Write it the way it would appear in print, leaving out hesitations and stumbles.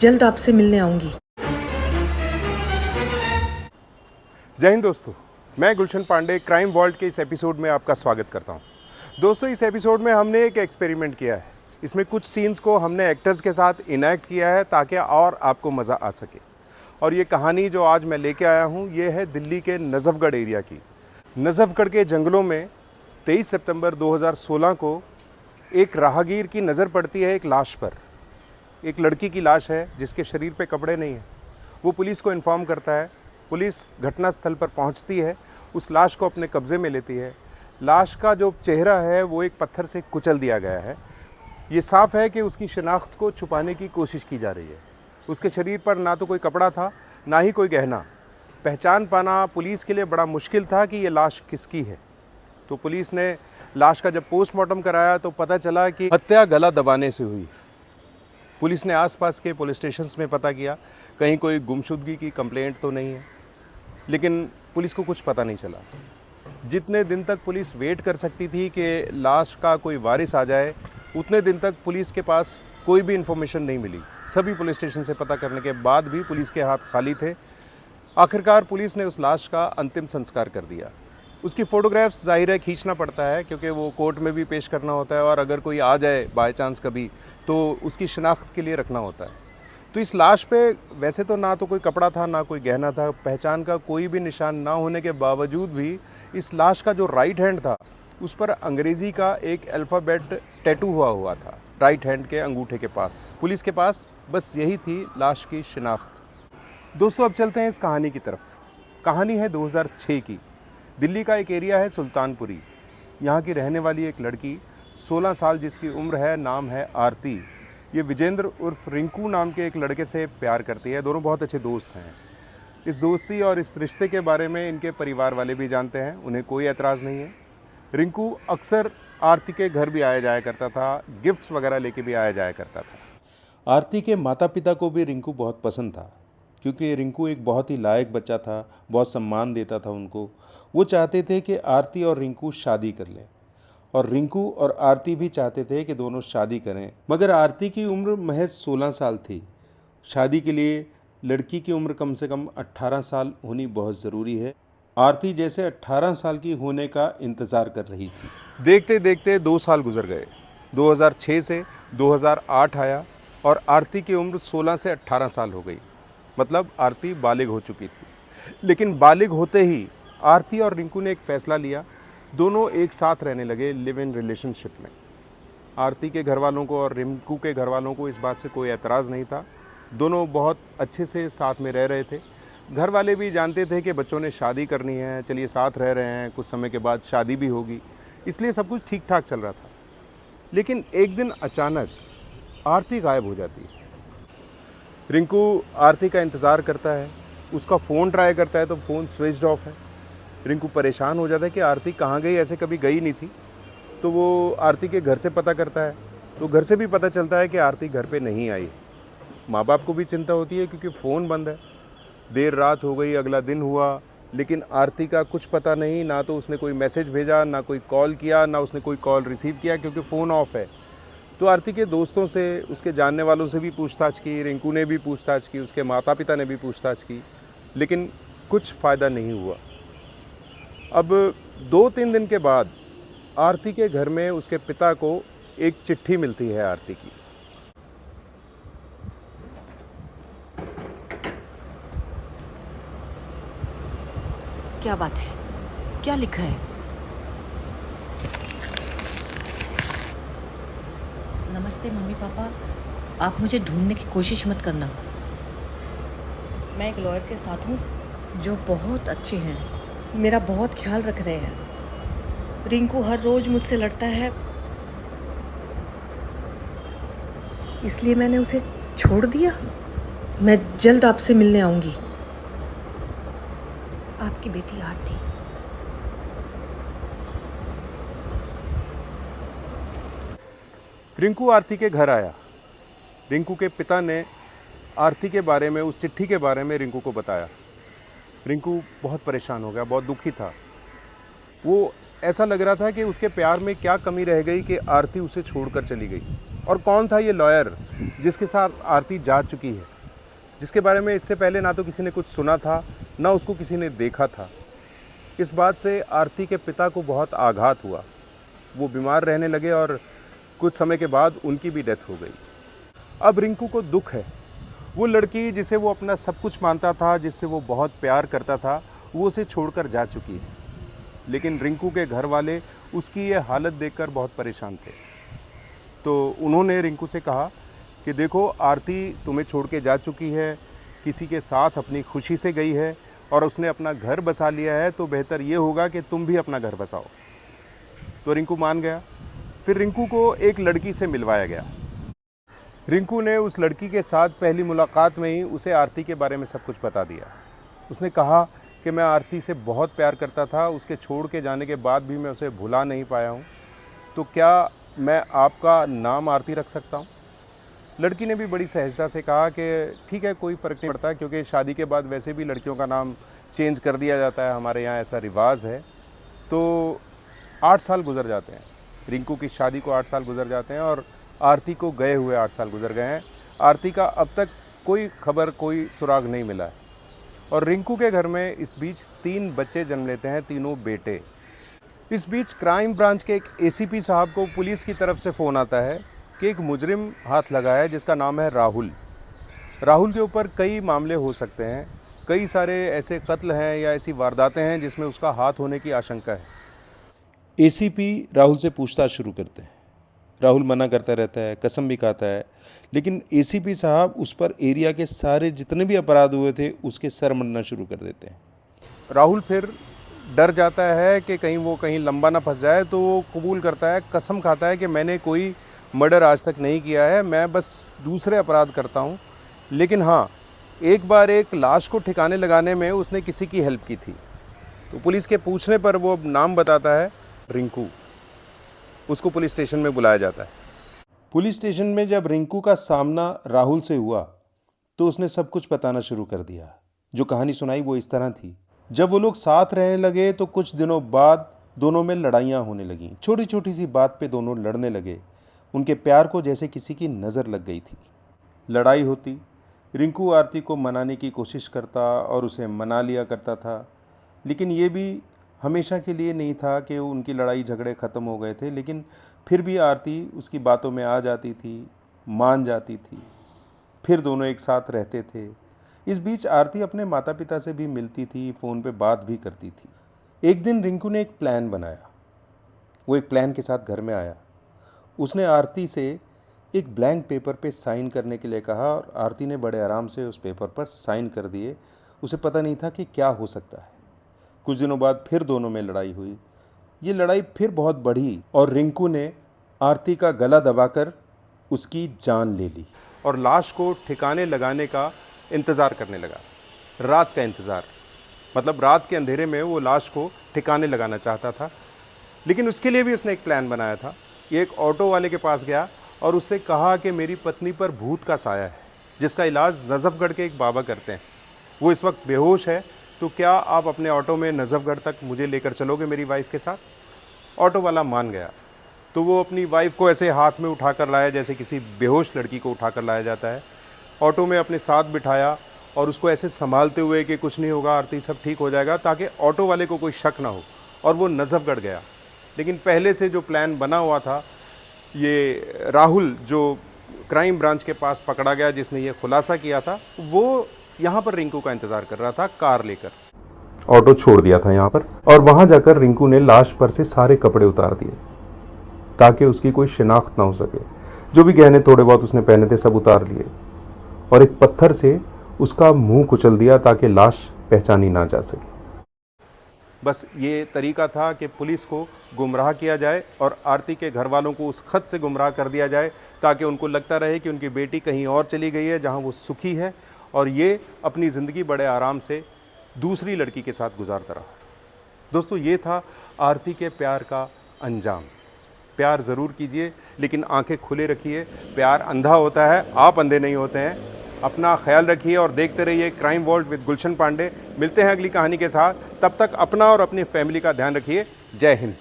जल्द आपसे मिलने आऊंगी। जय हिंद दोस्तों, मैं गुलशन पांडे क्राइम वॉल्ट के इस एपिसोड में आपका स्वागत करता हूं। दोस्तों, इस एपिसोड में हमने एक एक्सपेरिमेंट किया है। इसमें कुछ सीन्स को हमने एक्टर्स के साथ इनैक्ट किया है ताकि और आपको मज़ा आ सके। और ये कहानी जो आज मैं लेके आया हूं, ये है दिल्ली के नजफगढ़ एरिया की। नजफगढ़ के जंगलों में 23 सितंबर 2016 को एक राहगीर की नज़र पड़ती है एक लाश पर। एक लड़की की लाश है जिसके शरीर पे कपड़े नहीं हैं। वो पुलिस को इन्फॉर्म करता है। पुलिस घटनास्थल पर पहुंचती है, उस लाश को अपने कब्ज़े में लेती है। लाश का जो चेहरा है वो एक पत्थर से कुचल दिया गया है। ये साफ़ है कि उसकी शिनाख्त को छुपाने की कोशिश की जा रही है। उसके शरीर पर ना तो कोई कपड़ा था, ना ही कोई गहना। पहचान पाना पुलिस के लिए बड़ा मुश्किल था कि ये लाश किसकी है। तो पुलिस ने लाश का जब पोस्टमार्टम कराया तो पता चला कि हत्या गला दबाने से हुई। पुलिस ने आसपास के पुलिस स्टेशंस में पता किया, कहीं कोई गुमशुदगी की कंप्लेंट तो नहीं है, लेकिन पुलिस को कुछ पता नहीं चला। जितने दिन तक पुलिस वेट कर सकती थी कि लाश का कोई वारिस आ जाए, उतने दिन तक पुलिस के पास कोई भी इंफॉर्मेशन नहीं मिली। सभी पुलिस स्टेशन से पता करने के बाद भी पुलिस के हाथ खाली थे। आखिरकार पुलिस ने उस लाश का अंतिम संस्कार कर दिया। उसकी फ़ोटोग्राफ्स ज़ाहिर है खींचना पड़ता है, क्योंकि वो कोर्ट में भी पेश करना होता है, और अगर कोई आ जाए बाय चांस कभी, तो उसकी शिनाख्त के लिए रखना होता है। तो इस लाश पे वैसे तो ना तो कोई कपड़ा था, ना कोई गहना था, पहचान का कोई भी निशान ना होने के बावजूद भी इस लाश का जो राइट हैंड था, उस पर अंग्रेज़ी का एक अल्फ़ाबेट टैटू हुआ था राइट हैंड के अंगूठे के पास। पुलिस के पास बस यही थी लाश की शिनाख्त। दोस्तों, अब चलते हैं इस कहानी की तरफ। कहानी है 2006 की। दिल्ली का एक एरिया है सुल्तानपुरी। यहाँ की रहने वाली एक लड़की 16 साल जिसकी उम्र है, नाम है आरती। ये विजेंद्र उर्फ रिंकू नाम के एक लड़के से प्यार करती है। दोनों बहुत अच्छे दोस्त हैं। इस दोस्ती और इस रिश्ते के बारे में इनके परिवार वाले भी जानते हैं, उन्हें कोई एतराज़ नहीं है। रिंकू अक्सर आरती के घर भी आया जाया करता था, गिफ्ट्स वगैरह लेके भी आया जाया करता था। आरती के माता पिता को भी रिंकू बहुत पसंद था, क्योंकि रिंकू एक बहुत ही लायक बच्चा था, बहुत सम्मान देता था उनको। वो चाहते थे कि आरती और रिंकू शादी कर लें, और रिंकू और आरती भी चाहते थे कि दोनों शादी करें। मगर आरती की उम्र महज 16 साल थी। शादी के लिए लड़की की उम्र कम से कम 18 साल होनी बहुत ज़रूरी है। आरती जैसे 18 साल की होने का इंतज़ार कर रही थी। देखते देखते 2 साल गुजर गए। 2006 से 2008 आया और आरती की उम्र 16 से 18 साल हो गई। मतलब आरती बालिग हो चुकी थी। लेकिन बालिग होते ही आरती और रिंकू ने एक फ़ैसला लिया। दोनों एक साथ रहने लगे, लिव इन रिलेशनशिप में। आरती के घर वालों को और रिंकू के घर वालों को इस बात से कोई एतराज़ नहीं था। दोनों बहुत अच्छे से साथ में रह रहे थे। घर वाले भी जानते थे कि बच्चों ने शादी करनी है, चलिए साथ रह रहे हैं, कुछ समय के बाद शादी भी होगी, इसलिए सब कुछ ठीक ठाक चल रहा था। लेकिन एक दिन अचानक आरती गायब हो जाती है। रिंकू आरती का इंतज़ार करता है, उसका फ़ोन ट्राई करता है तो फ़ोन स्विच्ड ऑफ है। रिंकू परेशान हो जाता है कि आरती कहाँ गई, ऐसे कभी गई नहीं थी। तो वो आरती के घर से पता करता है, तो घर से भी पता चलता है कि आरती घर पे नहीं आई। माँ बाप को भी चिंता होती है क्योंकि फ़ोन बंद है। देर रात हो गई, अगला दिन हुआ, लेकिन आरती का कुछ पता नहीं। ना तो उसने कोई मैसेज भेजा, ना कोई कॉल किया, ना उसने कोई कॉल रिसीव किया, क्योंकि फ़ोन ऑफ है। तो आरती के दोस्तों से, उसके जानने वालों से भी पूछताछ की, रिंकू ने भी पूछताछ की, उसके माता पिता ने भी पूछताछ की, लेकिन कुछ फ़ायदा नहीं हुआ। अब 2-3 दिन के बाद आरती के घर में उसके पिता को एक चिट्ठी मिलती है आरती की। क्या बात है? क्या लिखा है? नमस्ते मम्मी पापा, आप मुझे ढूंढने की कोशिश मत करना। मैं एक लॉयर के साथ हूँ जो बहुत अच्छे हैं, मेरा बहुत ख्याल रख रहे हैं। रिंकू हर रोज मुझसे लड़ता है, इसलिए मैंने उसे छोड़ दिया। मैं जल्द आपसे मिलने आऊंगी। आपकी बेटी आरती। रिंकू आरती के घर आया। रिंकू के पिता ने आरती के बारे में, उस चिट्ठी के बारे में रिंकू को बताया। रिंकू बहुत परेशान हो गया, बहुत दुखी था। वो ऐसा लग रहा था कि उसके प्यार में क्या कमी रह गई कि आरती उसे छोड़कर चली गई। और कौन था ये लॉयर जिसके साथ आरती जा चुकी है, जिसके बारे में इससे पहले ना तो किसी ने कुछ सुना था, ना उसको किसी ने देखा था। इस बात से आरती के पिता को बहुत आघात हुआ। वो बीमार रहने लगे और कुछ समय के बाद उनकी भी डेथ हो गई। अब रिंकू को दुख है। वो लड़की जिसे वो अपना सब कुछ मानता था, जिससे वो बहुत प्यार करता था, वो उसे छोड़कर जा चुकी है। लेकिन रिंकू के घर वाले उसकी ये हालत देखकर बहुत परेशान थे। तो उन्होंने रिंकू से कहा कि देखो, आरती तुम्हें छोड़ के जा चुकी है, किसी के साथ अपनी खुशी से गई है और उसने अपना घर बसा लिया है, तो बेहतर ये होगा कि तुम भी अपना घर बसाओ। तो रिंकू मान गया। फिर रिंकू को एक लड़की से मिलवाया गया। रिंकू ने उस लड़की के साथ पहली मुलाकात में ही उसे आरती के बारे में सब कुछ बता दिया। उसने कहा कि मैं आरती से बहुत प्यार करता था, उसके छोड़ के जाने के बाद भी मैं उसे भुला नहीं पाया हूँ, तो क्या मैं आपका नाम आरती रख सकता हूँ? लड़की ने भी बड़ी सहजता से कहा कि ठीक है, कोई फ़र्क नहीं पड़ता, क्योंकि शादी के बाद वैसे भी लड़कियों का नाम चेंज कर दिया जाता है, हमारे यहाँ ऐसा रिवाज है। तो 8 साल गुजर जाते हैं, रिंकू की शादी को 8 साल गुजर जाते हैं और आरती को गए हुए 8 साल गुजर गए हैं। आरती का अब तक कोई खबर, कोई सुराग नहीं मिला है। और रिंकू के घर में इस बीच 3 बच्चे जन्म लेते हैं, तीनों बेटे। इस बीच क्राइम ब्रांच के एक एसीपी साहब को पुलिस की तरफ से फ़ोन आता है कि एक मुजरिम हाथ लगा है जिसका नाम है राहुल। राहुल के ऊपर कई मामले हो सकते हैं, कई सारे ऐसे कत्ल हैं या ऐसी वारदातें हैं जिसमें उसका हाथ होने की आशंका है। एसीपी राहुल से पूछताछ शुरू करते हैं। राहुल मना करता रहता है, कसम भी खाता है, लेकिन एसीपी साहब उस पर एरिया के सारे जितने भी अपराध हुए थे उसके सर मढ़ना शुरू कर देते हैं। राहुल फिर डर जाता है कि कहीं वो कहीं लंबा ना फंस जाए, तो वो कबूल करता है, कसम खाता है कि मैंने कोई मर्डर आज तक नहीं किया है, मैं बस दूसरे अपराध करता हूँ। लेकिन हाँ, एक बार एक लाश को ठिकाने लगाने में उसने किसी की हेल्प की थी। तो पुलिस के पूछने पर वो नाम बताता है, रिंकू। उसको पुलिस स्टेशन में बुलाया जाता है। पुलिस स्टेशन में जब रिंकू का सामना राहुल से हुआ तो उसने सब कुछ बताना शुरू कर दिया। जो कहानी सुनाई वो इस तरह थी। जब वो लोग साथ रहने लगे तो कुछ दिनों बाद दोनों में लड़ाइयाँ होने लगीं। छोटी छोटी सी बात पे दोनों लड़ने लगे। उनके प्यार को जैसे किसी की नज़र लग गई थी। लड़ाई होती, रिंकू आरती को मनाने की कोशिश करता और उसे मना लिया करता था, लेकिन ये भी हमेशा के लिए नहीं था कि उनकी लड़ाई झगड़े ख़त्म हो गए थे। लेकिन फिर भी आरती उसकी बातों में आ जाती थी, मान जाती थी। फिर दोनों एक साथ रहते थे। इस बीच आरती अपने माता पिता से भी मिलती थी, फ़ोन पे बात भी करती थी। एक दिन रिंकू ने एक प्लान बनाया। वो एक प्लान के साथ घर में आया। उसने आरती से एक ब्लैंक पेपर पे साइन करने के लिए कहा और आरती ने बड़े आराम से उस पेपर पर साइन कर दिए। उसे पता नहीं था कि क्या हो सकता है। कुछ दिनों बाद फिर दोनों में लड़ाई हुई। ये लड़ाई फिर बहुत बढ़ी और रिंकू ने आरती का गला दबाकर उसकी जान ले ली और लाश को ठिकाने लगाने का इंतज़ार करने लगा। रात का इंतज़ार, मतलब रात के अंधेरे में वो लाश को ठिकाने लगाना चाहता था। लेकिन उसके लिए भी उसने एक प्लान बनाया था। ये एक ऑटो वाले के पास गया और उससे कहा कि मेरी पत्नी पर भूत का साया है, जिसका इलाज नजफगढ़ के एक बाबा करते हैं। वो इस वक्त बेहोश है, तो क्या आप अपने ऑटो में नजफगढ़ तक मुझे लेकर चलोगे मेरी वाइफ के साथ? ऑटो वाला मान गया। तो वो अपनी वाइफ को ऐसे हाथ में उठाकर लाया जैसे किसी बेहोश लड़की को उठाकर लाया जाता है। ऑटो में अपने साथ बिठाया और उसको ऐसे संभालते हुए कि कुछ नहीं होगा आरती, सब ठीक हो जाएगा, ताकि ऑटो वाले को कोई शक ना हो। और वो नजफगढ़ गया। लेकिन पहले से जो प्लान बना हुआ था, ये राहुल जो क्राइम ब्रांच के पास पकड़ा गया, जिसने ये खुलासा किया था, वो यहाँ पर रिंकू का इंतज़ार कर रहा था कार लेकर। ऑटो छोड़ दिया था यहाँ पर और वहाँ जाकर रिंकू ने लाश पर से सारे कपड़े उतार दिए ताकि उसकी कोई शिनाख्त ना हो सके। जो भी गहने थोड़े बहुत उसने पहने थे सब उतार लिए और एक पत्थर से उसका मुंह कुचल दिया ताकि लाश पहचानी ना जा सके। बस ये तरीका था कि पुलिस को गुमराह किया जाए और आरती के घर वालों को उस खत से गुमराह कर दिया जाए ताकि उनको लगता रहे कि उनकी बेटी कहीं और चली गई है जहाँ वो सुखी है और ये अपनी ज़िंदगी बड़े आराम से दूसरी लड़की के साथ गुजारता रहा। दोस्तों, ये था आरती के प्यार का अंजाम। प्यार ज़रूर कीजिए, लेकिन आंखें खुले रखिए। प्यार अंधा होता है, आप अंधे नहीं होते हैं। अपना ख्याल रखिए और देखते रहिए क्राइम वॉल्ट विद गुलशन पांडे। मिलते हैं अगली कहानी के साथ। तब तक अपना और अपनी फैमिली का ध्यान रखिए। जय हिंद।